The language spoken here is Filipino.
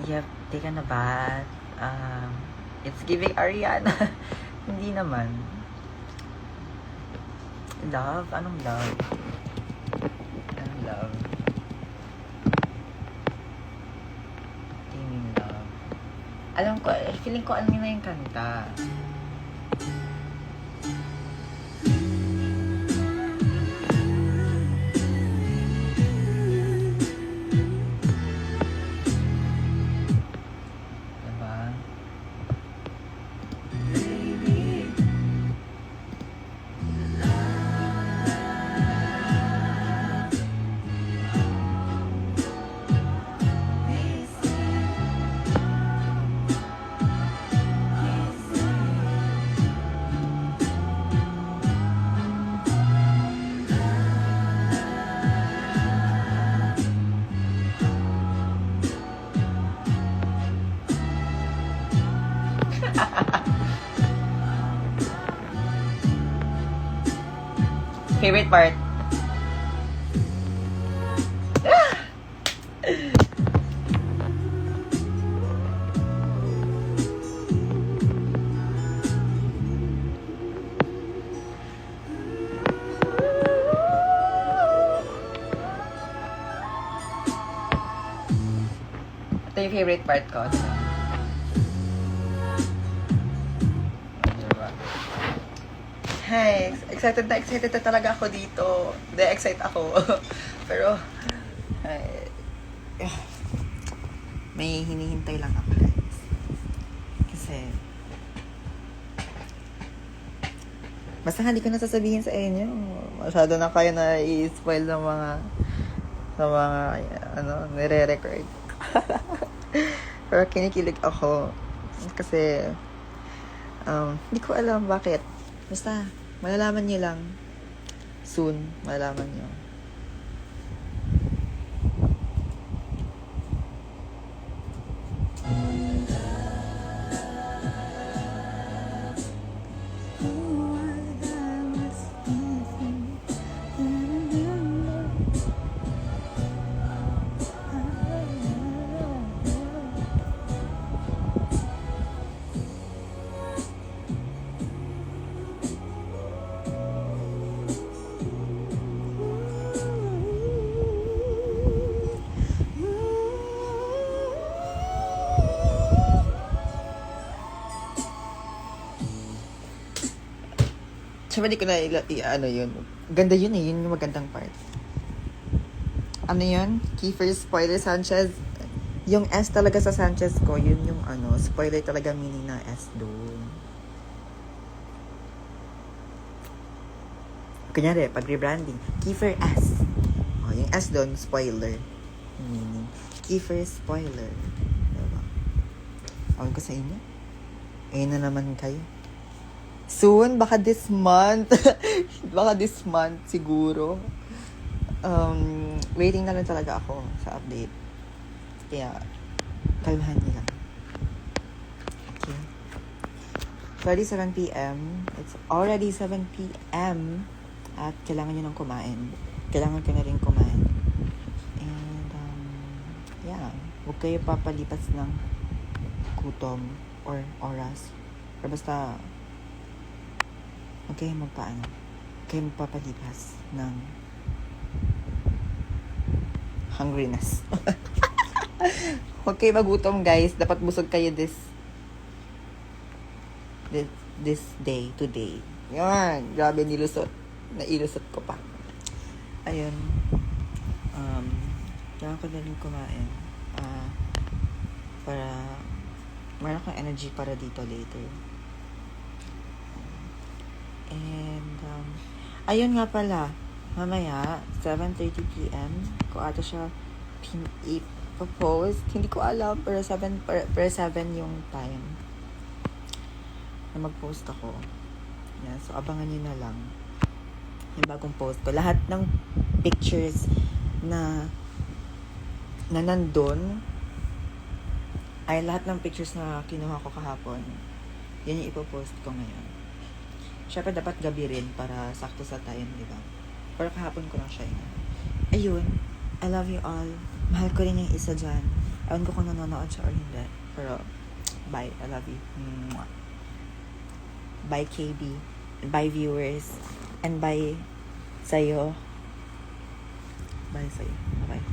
You have taken a bath. It's giving Ariana. Hindi naman. Love? Anong love? Anong love? Teaming love. Alam ko, feeling ko alam niyo na yung kanta. Favorite part? Ito yung favorite part ko. Hey, excited na talaga ako dito. Hindi, excited ako. Pero, may hinihintay lang ako, guys. Kasi, basta hindi ko na sasabihin sa inyo. Masyado na kayo na i-spoil ng mga nire-record. Pero kinikilig ako. Kasi, hindi ko alam bakit. Basta, malalaman niyo lang. Soon, malalaman niyo. Siyempre, di ko na ano yun. Ganda yun eh. Yun yung magandang part. Ano yun? Kiefer spoiler Sanchez. Yung S talaga sa Sanchez ko, yun yung spoiler talaga meaning ng S doon. Kunyari, pag rebranding, Kiefer S. Yung S doon, spoiler. Meaning, Kiefer spoiler. Diba? Awin ko sa inyo. Ayun na naman kayo. Soon, baka this month. Baka this month, siguro. Waiting na lang talaga ako sa update. Kaya, kalmahan niyo lang. Okay. Already 7 p.m. It's already 7 p.m. At kailangan nyo nang kumain. Kailangan ko na rin kumain. And, yeah. Huwag kayo papalipas ng gutom or oras. Pero basta, huwag kayo magpapalipas ng hungriness. Huwag kayo magutom, guys. Dapat busog kayo this day, today. Yan. Grabe, nailusot ko pa. Ayun. Kailangan ko na rin kumain. Para meron akong energy para dito later. And, ayun nga pala, mamaya, 7:30 p.m., ko ata siya i-post. Hindi ko alam, pero 7 yung time na mag-post ako. Yeah, so, abangan nyo na lang yung bagong post ko. Lahat ng pictures na nandun, ay lahat ng pictures na kinuha ko kahapon, yan yung ipopost ko ngayon. Siyempre, dapat gabi rin para sakto sa time, di ba? Pero kahapon ko lang siya yun. Ayun. I love you all. Mahal ko rin yung isa dyan. Ewan ko kung nanonood siya or hindi. Pero, bye. I love you. Mwah. Bye, KB. Bye, viewers. And bye sa'yo. Bye sa'yo. Bye.